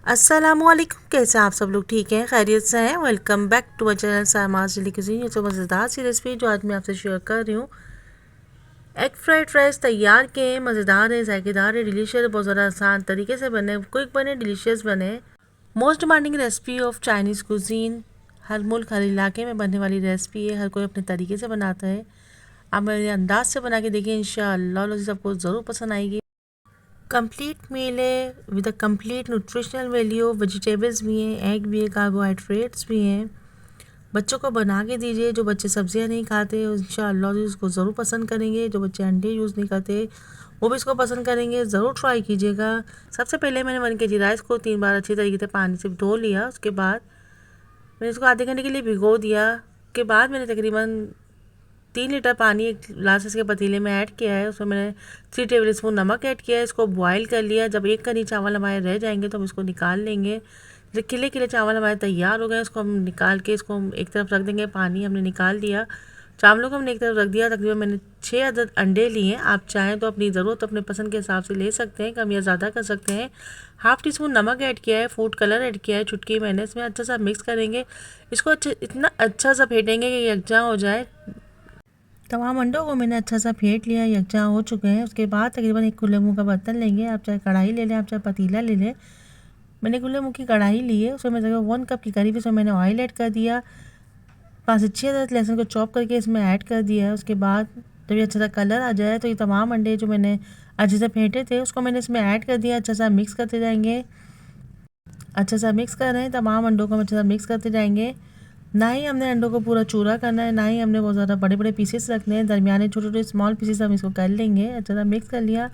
अस्सलामुअलैकुम। कैसे हैं आप सब लोग? ठीक हैं, खैरियत से हैं? Welcome back to my channel सामाज डेली कुजीन। ये तो मज़ेदार सी रेसिपी जो आज मैं आपसे शेयर कर रही हूँ। एग फ्राइड राइस तैयार किए हैं, मज़ेदार है, जायकेदार है, डिलीशियस है, बहुत ज़्यादा आसान तरीके से बने, क्विक बने, डिलीशियस बने। Most demanding recipe of Chinese cuisine. हर मुल्क हर इलाके में बनने वाली रेसिपी है, हर कोई अपने तरीके से बनाता है। आप मेरे अंदाज से बना के देखिए, इंशाअल्लाह सबको ज़रूर पसंद आएगी। कंप्लीट मील है with a complete nutritional value. Vegetables भी हैं, एग भी है, कार्बोहाइड्रेट्स भी हैं। बच्चों को बना के दीजिए। जो बच्चे सब्जियां नहीं खाते इंशाअल्लाह उसको ज़रूर पसंद करेंगे। जो बच्चे अंडे यूज़ नहीं करते वो भी इसको पसंद करेंगे। ज़रूर ट्राई कीजिएगा। सबसे पहले मैंने 1 kg राइस को 3 बार अच्छी तरीके से पानी से धो लिया। उसके बाद मैंने इसको आधे घंटे के लिए भिगो दिया। उसके बाद मैंने तकरीबन 3 लीटर पानी एक ग्लास इसके पतीले में ऐड किया है। उसमें मैंने 3 टेबल स्पून नमक ऐड किया है। इसको बॉईल कर लिया। जब एक कनी चावल हमारे रह जाएंगे तो हम इसको निकाल लेंगे। जब खिले खिले चावल हमारे तैयार हो गए इसको हम निकाल के इसको हम एक तरफ रख देंगे। पानी हमने निकाल दिया, चावलों को हमने एक तरफ रख दिया। तकरीबन मैंने 6 अदद अंडे लिए हैं। आप चाहें तो अपनी ज़रूरत अपने पसंद के हिसाब से ले सकते हैं, कम या ज़्यादा कर सकते हैं। हाफ़ टी स्पून नमक ऐड किया है, फूड कलर ऐड किया है चुटकी मैंने। इसमें अच्छा सा मिक्स करेंगे। इसको इतना अच्छा सा फेंटेंगे कि यकजा हो जाए। तमाम अंडों को मैंने अच्छा सा फेंट लिया, यकजा हो चुके हैं। उसके बाद तकरीबन एक खुले मुँह का बर्तन लेंगे। आप चाहे कढ़ाई ले लें, आप चाहे पतीला ले लें। मैंने खुले मुँह की कढ़ाई ली है। उसमें मैं तकरीबन 1 कप के करीब इसमें मैंने ऑयल ऐड कर दिया। 5 से 6 अदद लहसुन को चॉप करके इसमें ऐड कर दिया है। उसके बाद जब ये अच्छा सा कलर आ जाए तो ये तमाम अंडे जो मैंने अच्छे से फेंटे थे उसको मैंने इसमें ऐड कर दिया। अच्छा सा मिक्स करते जाएंगे। अच्छा सा मिक्स कर रहे हैं, तमाम अंडों को हम अच्छा सा मिक्स करते जाएंगे। ना ही हमने अंडों को पूरा चूरा करना है, ना ही हमने बहुत ज़्यादा बड़े बड़े पीसेस रखने हैं। दरमियाने छोटे छोटे स्मॉल पीसेस हम इसको कर लेंगे। अच्छा सा मिक्स कर लिया।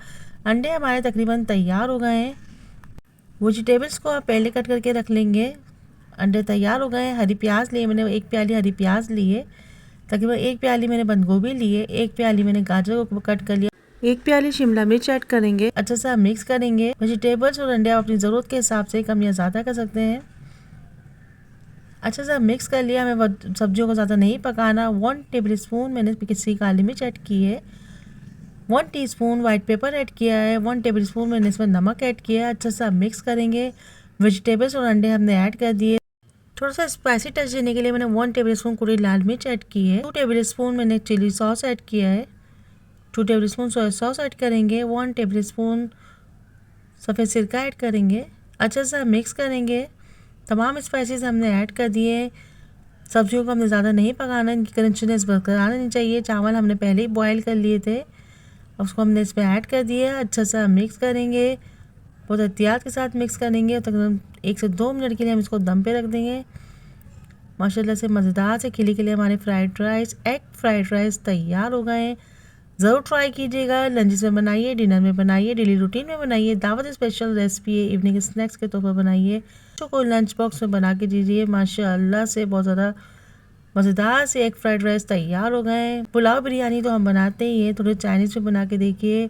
अंडे हमारे तकरीबन तैयार हो गए हैं। वेजिटेबल्स को आप पहले कट करके रख लेंगे। अंडे तैयार हो गए हैं। हरी प्याज लिए मैंने, 1 प्याली हरी प्याज लिए। तकरीबन 1 प्याली मैंने बंद गोभी लिए। 1 प्याली मैंने गाजर को कट कर लिया। 1 प्याली शिमला मिर्च ऐड करेंगे। अच्छा सा मिक्स करेंगे। वेजिटेबल्स और अंडे आप अपनी ज़रूरत के हिसाब से कम या ज़्यादा कर सकते हैं। अच्छा सा मिक्स कर लिया। हमें सब्जियों को ज़्यादा नहीं पकाना। 1 टेबल स्पून मैंने किसी काली मिर्च ऐड की है। 1 टीस्पून वाइट पेपर ऐड किया है। 1 टेबल स्पून मैंने इसमें नमक ऐड किया है। अच्छा सा मिक्स करेंगे। वेजिटेबल्स और अंडे हमने ऐड कर दिए। थोड़ा सा स्पाइसी टच देने के लिए मैंने 1 टेबल स्पून कुटी लाल मिर्च ऐड की है। 2 टेबल स्पून मैंने चिली सॉस ऐड किया है। 2 tablespoon soya sauce add करेंगे। 1 टेबल स्पून सफ़ेद सिरका ऐड करेंगे। अच्छा सा मिक्स करेंगे। तमाम स्पाइसेस हमने ऐड कर दिए। सब्जियों को हमने ज़्यादा नहीं पकाना, इनकी क्रंचीनेस बरकरार रहनी चाहिए। चावल हमने पहले ही बॉयल कर लिए थे, उसको हमने इसमें ऐड कर दिया। अच्छा सा मिक्स करेंगे, बहुत एहतियात के साथ मिक्स करेंगे। तकरीबन 1 से 2 मिनट के लिए हम इसको दम पे रख देंगे। माशाल्लाह से मज़ेदार से खिले खिले हमारे fried rice, egg fried rice तैयार हो गए हैं। ज़रूर ट्राई कीजिएगा। लंच में बनाइए, डिनर में बनाइए, डेली रूटीन में बनाइए। दावत स्पेशल रेसिपी है, इवनिंग स्नैक्स के तौर पर बनाइए। बच्चों को लंच बॉक्स में बना के दीजिए। माशाल्लाह से बहुत ज़्यादा मज़ेदार से एग फ्राइड राइस तैयार हो गए हैं। पुलाव बिरयानी तो हम बनाते ही हैं, थोड़े चाइनीज़ में बना के देखिए।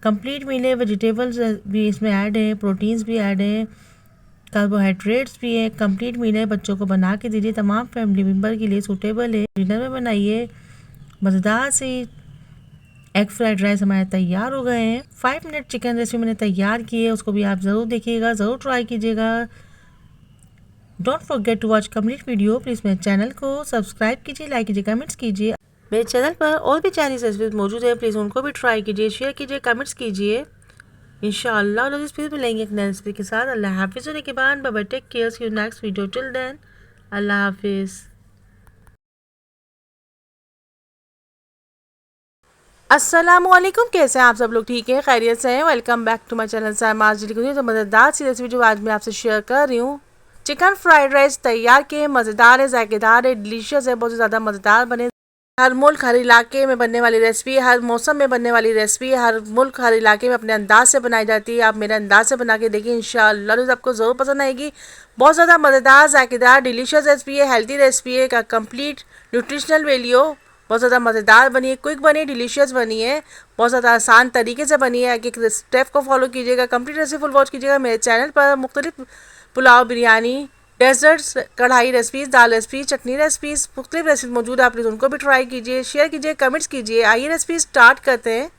कंप्लीट मील है, वेजिटेबल्स भी इसमें ऐड है, प्रोटीन्स भी ऐड है, कार्बोहाइड्रेट्स भी है। कंप्लीट मील है, बच्चों को बना के दीजिए। तमाम फैमिली मेम्बर के लिए सूटेबल है। डिनर में बनाइए। मज़ेदार सी एग फ्राइड राइस हमारे तैयार हो गए हैं। 5 मिनट चिकन रेसिपी मैंने तैयार की है, उसको भी आप ज़रूर देखिएगा, ज़रूर ट्राई कीजिएगा। Don't forget to watch complete video. Please मेरे चैनल को सब्सक्राइब कीजिए, लाइक कीजिए, कमेंट्स कीजिए। मेरे चैनल पर और भी चाइनीज़ रेसिपीज मौजूद है, प्लीज़ उनको भी ट्राई कीजिए, शेयर कीजिए, कमेंट्स कीजिए। इंशाअल्लाह लोग फिर मिलेंगे एक नए रेसिपी के साथ। अल्लाह हाफिज़ होने के बाद bye bye, take care, see you next video, till then अल्लाह हाफिज़। अस्सलामुअलैकुम। कैसे हैं आप सब लोग? ठीक हैं, खैरियत से हैं? Welcome back to my channel सामाज डेली कुजीन। तो मज़ेदार सी रेसिपी जो आज मैं आपसे शेयर कर रही हूँ, चिकन फ्राइड राइस तैयार किए। मज़ेदार है, जायकेदार है, डिलीशियस है, बहुत ज़्यादा मज़ेदार बने। हर मुल्क हर इलाके में बनने वाली रेसिपी है, हर मौसम में बनने वाली रेसिपी है, हर मुल्क हर इलाके में अपने अंदाज से बनाई जाती है। आप मेरे अंदाज से बना के देखिए, इंशाअल्लाह आपको ज़रूर पसंद आएगी। बहुत ज़्यादा मज़ेदार, जायकेदार, डिलीशियस रेसिपी है, हेल्थी रेसिपी है, का कंप्लीट न्यूट्रिशनल वैल्यू। बहुत ज़्यादा मज़ेदार बनी है, क्विक बनी है, डिलीशियस बनी है, बहुत ज़्यादा आसान तरीके से बनी है। एक स्टेप को फॉलो कीजिएगा, कंप्लीट रेसिपी फुल वॉच कीजिएगा। मेरे चैनल पर मुख्तलिफ पुलाव, बिरयानी, डेजर्ट्स, कढ़ाई रेसिपीज़, दाल रेसिपीज़, चटनी रेसिपीज़, मुख्तलिफ रेसिपी मौजूद है। आप प्लीज़ उनको भी ट्राई कीजिए, शेयर कीजिए, कमेंट्स कीजिए। आइए रेसिपी स्टार्ट करते हैं।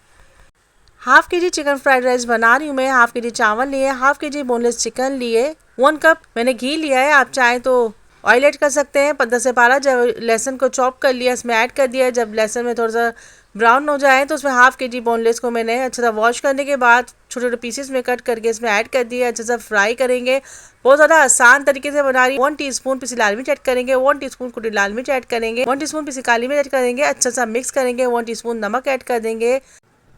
हाफ के जी चिकन फ्राइड राइस बना रही हूँ मैं। हाफ के जी चावल लिए, हाफ के जी बोनलेस चिकन लिए, 1 कप मैंने घी लिया है। आप चाहें तो ऑयल ऐड कर सकते हैं। 10 से 12 जब लहसुन को चॉप कर लिया, इसमें ऐड कर दिया। जब लहसुन में थोड़ा सा ब्राउन हो जाए तो उसमें हाफ के जी बोनलेस को मैंने अच्छा सा वॉश करने के बाद छोटे छोटे पीसेस में कट करके इसमें ऐड कर दिया। अच्छा सा फ्राई करेंगे। बहुत ज़्यादा आसान तरीके से बना रही हूँ। 1 टीस्पून पिसी लाल मिर्च ऐड करेंगे, 1 टीस्पून कुटी लाल मिर्च ऐड करेंगे, 1 टीस्पून पिसी काली मिर्च ऐड करेंगे। अच्छा सा मिक्स करेंगे। 1 टीस्पून नमक ऐड कर देंगे।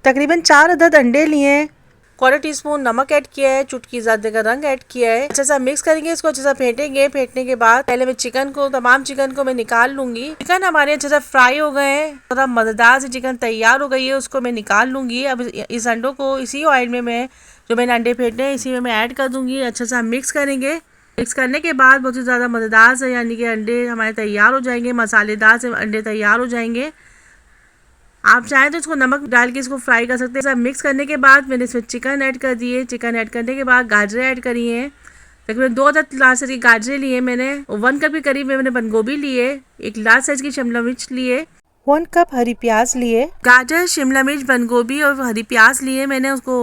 तकरीबन 4 अदद अंडे लिए, 1/4 टीस्पून नमक ऐड किया है, चुटकी ज़्यादा का रंग ऐड किया है। अच्छा सा मिक्स करेंगे, इसको अच्छा सा फेंटेंगे। फेंटने के बाद पहले मैं तमाम चिकन को मैं निकाल लूंगी। चिकन हमारे अच्छा सा फ्राई हो गए हैं, थोड़ा मजेदार से चिकन तैयार हो गई है, उसको मैं निकाल लूंगी। अब इस अंडों को इसी ऑयल में मैं जो मैंने अंडे फेंटे हैं इसी में मैं ऐड कर दूंगी। अच्छा सा मिक्स करेंगे। मिक्स करने के बाद बहुत ही ज़्यादा मज़ेदार से यानी कि अंडे हमारे तैयार हो जाएंगे, मसालेदार से अंडे तैयार हो जाएंगे। आप चाहें तो इसको नमक डाल के इसको फ्राई कर सकते हैं। सब मिक्स करने के बाद मैंने इसमें चिकन ऐड कर दिए। चिकन ऐड करने के बाद गाजरें ऐड करी हैं। तकरीबन 2 अदद लार्ज साइज की गाजरें लिए मैंने, 1 कप के करीब मैंने बंद गोभी लिए, 1 लार्ज साइज की शिमला मिर्च लिए, 1 कप हरी प्याज लिए। गाजर, शिमला मिर्च, बंद गोभी और हरी प्याज लिए मैंने, उसको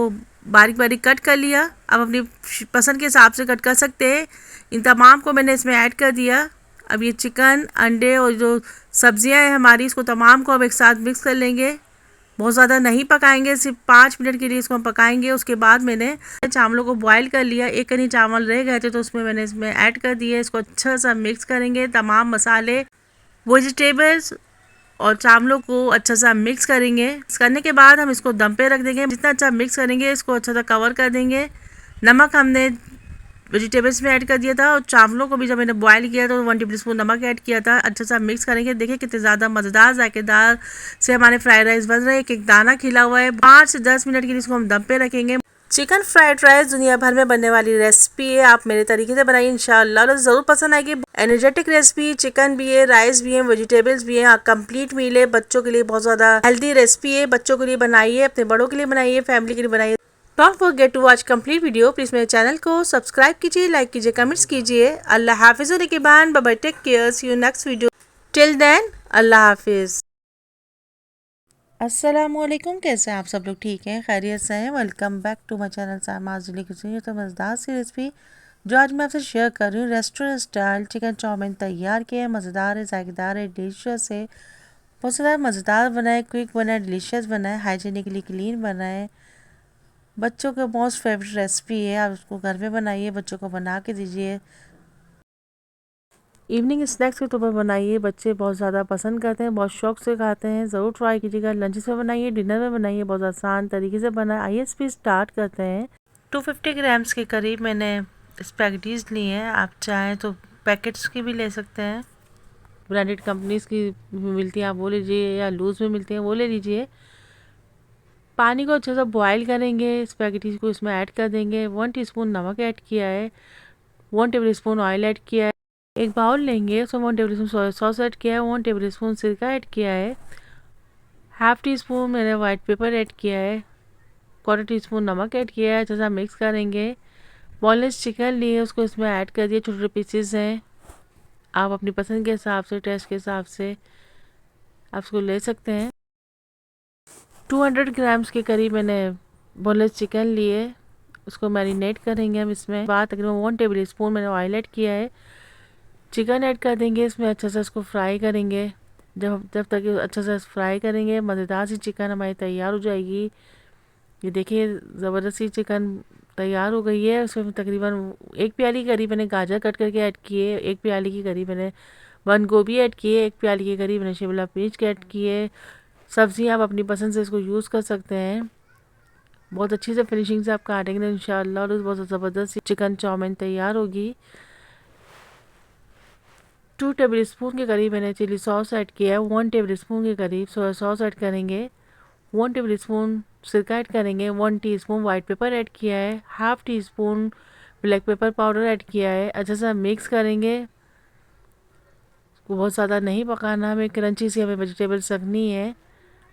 बारीक बारीक कट कर लिया। अब अपनी पसंद के हिसाब से कट कर सकते हैं। इन तमाम को मैंने इसमें ऐड कर दिया। अब ये चिकन, अंडे और जो सब्जियां हैं हमारी, इसको तमाम को अब एक साथ मिक्स कर लेंगे। बहुत ज़्यादा नहीं पकाएंगे, सिर्फ 5 मिनट के लिए इसको हम पकाएंगे। उसके बाद मैंने चावलों को बॉईल कर लिया। एक कनी चावल रह गए थे तो उसमें मैंने इसमें ऐड कर दिए। इसको अच्छा सा मिक्स करेंगे। तमाम मसाले, वेजिटेबल्स और चावलों को अच्छा सा मिक्स करेंगे। मिक्स करने के बाद हम इसको दम पे रख देंगे। जितना अच्छा मिक्स करेंगे इसको अच्छा सा कवर कर देंगे। नमक हमने वेजिटेबल्स में ऐड कर दिया था और चावलों को भी जब मैंने बॉईल किया तो 1 टेबल स्पून नमक ऐड किया था। अच्छा सा मिक्स करेंगे। देखिए कितने ज़्यादा मज़ेदार जायकेदार से हमारे फ्राइड राइस बन रहे हैं। एक एक दाना खिला हुआ है। 5 से 10 मिनट के लिए इसको हम दम पे रखेंगे। चिकन फ्राइड राइस दुनिया भर में बनने वाली रेसिपी है। आप मेरे तरीके से बनाइए, इंशाल्लाह तो ज़रूर पसंद आएगी। एनर्जेटिक रेसिपी, चिकन भी है, राइस भी है, वेजिटेबल्स भी है, कंप्लीट मील है। बच्चों के लिए बहुत ज़्यादा हेल्दी रेसिपी है। बच्चों के लिए बनाइए, अपने बड़ों के लिए बनाइए, फैमिली के लिए बनाइए। Don't forget to watch complete video. Please मेरे चैनल को सब्सक्राइब कीजिए, लाइक कीजिए, कमेंट्स कीजिए। अल्लाह हाफिज़ और निगहबान। Bye bye, take care, see you next video. Till then अल्लाह हाफिज़। अस्सलामुअलैकुम, कैसे हैं आप सब लोग? ठीक हैं, खैरियत से हैं? Welcome back to my channel सामाज लिखी हुई। तो मज़ेदार सी रेसिपी जो आज मैं आपसे शेयर कर रही हूँ, रेस्टोरेंट स्टाइल चिकन चाउमीन तैयार किया है। मज़ेदार है, जायकेदार है, डिलीशियस है। बहुत ज़्यादा मज़ेदार बना है, क्विक बना है, डिलीशियस बना है, हाइजीनिकली क्लीन बना है। बच्चों का मोस्ट फेवरेट रेसिपी है। आप उसको घर में बनाइए, बच्चों को बना के दीजिए। इवनिंग स्नैक्स के तौर पर बनाइए, बच्चे बहुत ज़्यादा पसंद करते हैं, बहुत शौक से खाते हैं। ज़रूर ट्राई कीजिएगा। लंच में बनाइए, डिनर में बनाइए, बहुत आसान तरीके से बनाए। आइए इसमें स्टार्ट करते हैं। 250 ग्राम्स के करीब मैंने स्पैगेटीज़ ली हैं। आप चाहें तो पैकेट्स की भी ले सकते हैं, ब्रांडेड कंपनीज़ की मिलती हैं, आप वो लीजिए, या लूज़ में मिलती हैं वो ले लीजिए। पानी को अच्छे से बॉयल करेंगे। स्पैगेटीज़ को इसमें ऐड कर देंगे। 1 टीस्पून नमक ऐड किया है, 1 टेबल स्पून ऑयल ऐड किया है। एक बाउल लेंगे, उसमें 1 tablespoon soya sauce add किया है, 1 टेबल स्पून सिरका ऐड किया है, हाफ टी स्पून मैंने वाइट पेपर ऐड किया है, 1/4 टीस्पून नमक ऐड किया है। अच्छा सा मिक्स करेंगे। बोनलेस चिकन लिए, उसको इसमें ऐड कर दिए। छोटे छोटे पीसेस हैं, आप अपनी पसंद के हिसाब से, टेस्ट के हिसाब से आप उसको ले सकते हैं। 200 ग्राम्स के करीब मैंने बोनलेस चिकन लिए, उसको मैरिनेट करेंगे हम इसमें। बाद तकरीबन 1 टेबल स्पून मैंने ऑयल ऐड किया है। चिकन ऐड कर देंगे इसमें, अच्छा सा इसको फ्राई करेंगे। जब जब तक अच्छा सा फ्राई करेंगे, मज़ेदार सी चिकन हमारी तैयार हो जाएगी। ये देखिए ज़बरदस्त सी चिकन तैयार हो गई है। उसमें तकरीबन 1 प्याली करीब मैंने गाजर कट करके ऐड किए, 1 प्याली की करीब मैंने बंद गोभी ऐड किए, 1 प्याली के करीब मैंने शिमला मिर्च ऐड किए। सब्ज़ियाँ आप अपनी पसंद से इसको यूज़ कर सकते हैं। बहुत अच्छी से फिनिशिंग से आप काटेंगे इंशाल्लाह, और बहुत ज़बरदस्त सी चिकन चाउमीन तैयार होगी। 2 टेबल स्पून के करीब मैंने चिली सॉस ऐड किया है, 1 टेबल स्पून के करीब सोया सॉस ऐड करेंगे, 1 टेबल स्पून सिरका ऐड करेंगे, 1 टीस्पून वाइट पेपर ऐड किया है, half tea spoon black pepper powder add किया है। अच्छा सा मिक्स करेंगे। बहुत ज़्यादा नहीं पकाना, हमें क्रंची सी हमें वेजिटेबल्स रखनी है।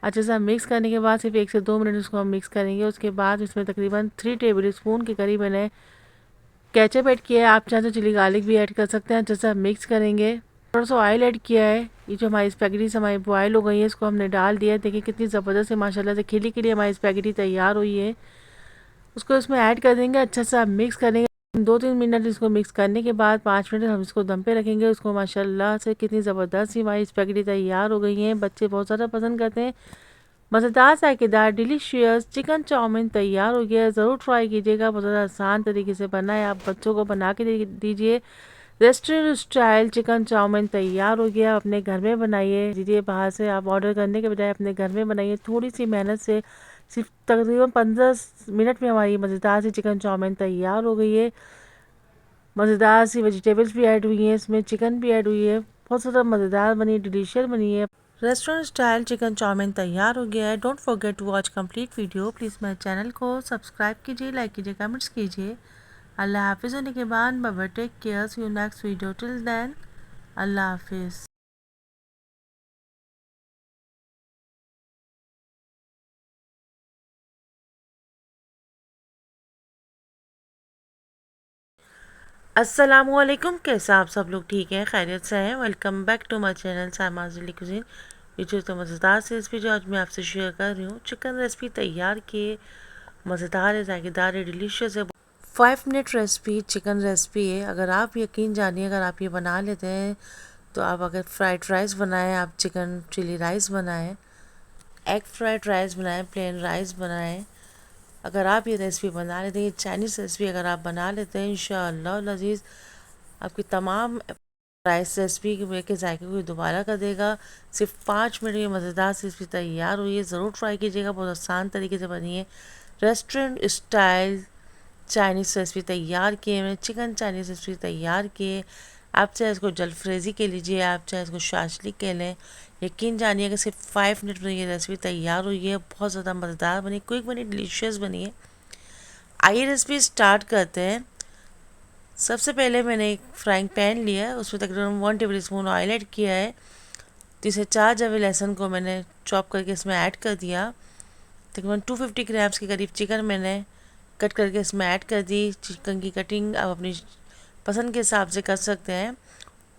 अच्छा सा मिक्स करने के बाद सिर्फ 1 से 2 मिनट इसको हम मिक्स करेंगे। उसके बाद इसमें तकरीबन 3 टेबल स्पून के करीब मैंने केचप ऐड किया है। आप चाहें तो चिली गार्लिक भी ऐड कर सकते हैं। अच्छा सा मिक्स करेंगे। थोड़ा सा ऑयल ऐड किया है, ये जो हमारी स्पैगेटीज हमारी बॉयल हो गई है, इसको हमने डाल दिया। देखिए कितनी ज़बरदस्त है माशाल्लाह से खिली खिली हमारी स्पैगेटी तैयार हुई है। उसको इसमें ऐड कर देंगे, अच्छा सा मिक्स करेंगे। 2-3 मिनट इसको मिक्स करने के बाद 5 मिनट हम इसको दम पे रखेंगे। उसको माशाल्लाह से कितनी ज़बरदस्त सी हमारी स्पैगेटी तैयार हो गई हैं। बच्चे बहुत ज़्यादा पसंद करते हैं। मज़ेदार जायकेदार डिलीशियस चिकन चाउमीन तैयार हो गया है। ज़रूर ट्राई कीजिएगा, बहुत ज़्यादा आसान तरीके से बना है। आप बच्चों को बना के दीजिए। रेस्टोरेंट स्टाइल चिकन चाउमीन तैयार हो गया। अपने घर में बनाइए, दीजिए बाहर से आप ऑर्डर करने के बजाय अपने घर में बनाइए। थोड़ी सी मेहनत से सिर्फ तकरीबन 15 मिनट में हमारी मज़ेदार सी चिकन चाउमीन तैयार हो गई है। मज़ेदार सी वेजिटेबल्स भी ऐड हुई हैं, इसमें चिकन भी ऐड हुई है। बहुत ज़्यादा मज़ेदार बनी, डिलीशियस बनी है। रेस्टोरेंट स्टाइल चिकन चाउमीन तैयार हो गया है। Don't forget to watch complete video. Please मेरे चैनल को सब्सक्राइब कीजिए, लाइक कीजिए, कमेंट्स कीजिए। अल्लाह हाफिज़ होने के बाद bye, take care, see you next video, till then अल्लाह हाफिज़। अस्सलामुअलैकुम, कैसे आप सब लोग ठीक हैं, खैरियत से हैं। Welcome back to my channel सामाज डेली कुजीन। ये जो तो मज़ेदार सी रेसिपी जो आज मैं आपसे शेयर कर रही हूँ, चिकन रेसिपी तैयार किए, मज़ेदार है, जायकेदार है, डिलीशियस है। 5 मिनट रेसिपी चिकन रेसिपी है। अगर आप यकीन जानिए, अगर आप ये बना लेते हैं तो आप अगर फ्राइड राइस बनाएं, आप चिकन चिली राइस बनाएं, एग फ्राइड राइस बनाएं, प्लेन राइस बनाएं, अगर आप ये रेसिपी बना लेते हैं, ये चाइनीज़ रेसिपी अगर आप बना लेते हैं, इंशाअल्लाह लजीज़ आपकी तमाम राइस रेसिपी के जायके को दोबारा कर देगा। सिर्फ 5 मिनट में मज़ेदार सी रेसिपी तैयार हुई है। ज़रूर ट्राई कीजिएगा, बहुत आसान तरीके से बनी है। रेस्टोरेंट स्टाइल चाइनीज़ रेसिपी तैयार किए हैं, चिकन चाइनीज़ रेसिपी तैयार किए। आप चाहे इसको जलफ्रेज़ी के लीजिए, आप चाहे इसको शाशली के लें। यकीन जानिए कि सिर्फ 5 मिनट में ये रेसिपी तैयार हुई है। बहुत ज़्यादा मज़ेदार बनी, क्विक बनी, डिलीशियस बनी है। आइए रेसिपी स्टार्ट करते हैं। सबसे पहले मैंने एक फ्राइंग पैन लिया है, उसमें तकरीबन 1 टेबल स्पून ऑयल ऐड किया है। तो इसे 4 जवे लहसुन को मैंने चॉप करके इसमें ऐड कर दिया। तकरीबन 250 ग्राम्स के करीब चिकन मैंने कट करके इसमें ऐड कर दी। चिकन की कटिंग आप अपनी पसंद के हिसाब से कर सकते हैं।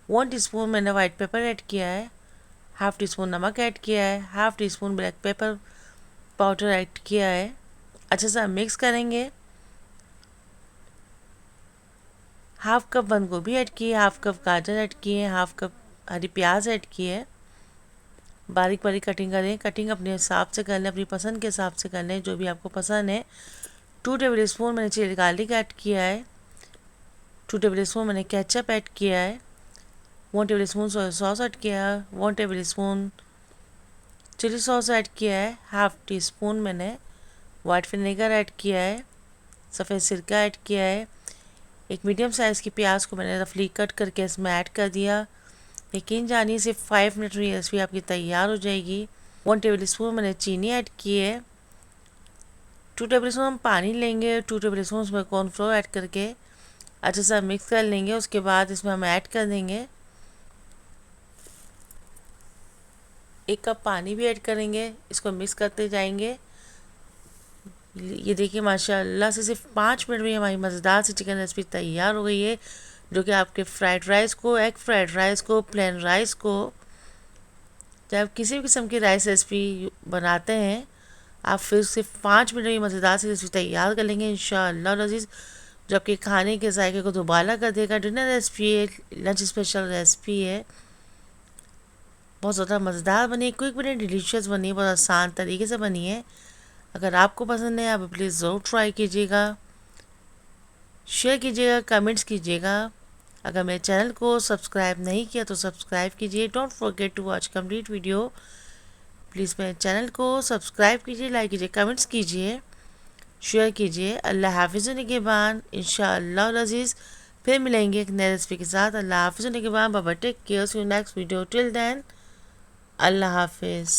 1 टीस्पून मैंने वाइट पेपर ऐड किया है, हाफ़ टी स्पून नमक ऐड किया है, half tea spoon black pepper powder add किया है। अच्छा सा मिक्स करेंगे। हाफ़ कप बंद गोभी ऐड की है, हाफ़ कप गाजर ऐड किए हैं, हाफ़ कप हरी प्याज ऐड की है। बारीक बारीक कटिंग करें, कटिंग अपने हिसाब से कर लें, अपनी पसंद के हिसाब से कर लें, जो भी आपको पसंद है। 2 टेबल स्पून मैंने चिली गार्लिक ऐड किया है। 2 टेबल स्पून मैंने केचप ऐड किया है। 1 tablespoon soya sauce add किया है। 1 tablespoon chilli sauce add किया है। हाफ़ टी स्पून मैंने वाइट विनेगर ऐड किया है। सफ़ेद सिरका ऐड किया है। एक मीडियम साइज़ की प्याज को मैंने रफली कट करके इसमें ऐड कर दिया। यकीन जानिए सिर्फ 5 मिनट में रेसिपी आपकी तैयार हो जाएगी। 1 टेबल स्पून मैंने चीनी ऐड की है। 2 टेबल स्पून हम पानी लेंगे। 2 टेबल स्पून उसमें कॉर्नफ्लोर ऐड करके अच्छे से मिक्स कर लेंगे। उसके बाद इसमें हम ऐड कर देंगे 1 कप पानी भी ऐड करेंगे। इसको मिक्स करते जाएंगे। ये देखिए माशाल्लाह से सिर्फ 5 मिनट में हमारी मज़ेदार सी चिकन रेसिपी तैयार हो गई है, जो कि आपके फ्राइड राइस को, एग फ्राइड राइस को, प्लेन राइस को, चाहे आप किसी भी किस्म की राइस रेसिपी बनाते हैं, आप फिर सिर्फ 5 मिनट में मज़ेदार सी रेसिपी तैयार कर लेंगे इंशाअल्लाह लजीज़, जो आपके खाने के जायके को दोबारा कर देगा। डिनर रेसिपी है, लंच स्पेशल रेसिपी है। बहुत ज़्यादा मज़ेदार बनी, क्विक बनी, डिलीशियस बनी, बहुत आसान तरीके से बनी है। अगर आपको पसंद है, आप प्लीज़ ज़रूर ट्राई कीजिएगा, शेयर कीजिएगा, कमेंट्स कीजिएगा। अगर मेरे चैनल को सब्सक्राइब नहीं किया तो सब्सक्राइब कीजिए। Don't forget to watch complete video. Please मेरे चैनल को सब्सक्राइब कीजिए, लाइक कीजिए, कमेंट्स कीजिए, शेयर कीजिए। अल्लाह हाफिज़ होने के बाद इंशाअल्लाह अज़ीज़ फिर मिलेंगे एक नए रेसिपी के साथ। अल्लाह हाफिज़ होने के बाद bye, take care, see you next video, till then अल्लाह हाफिज़।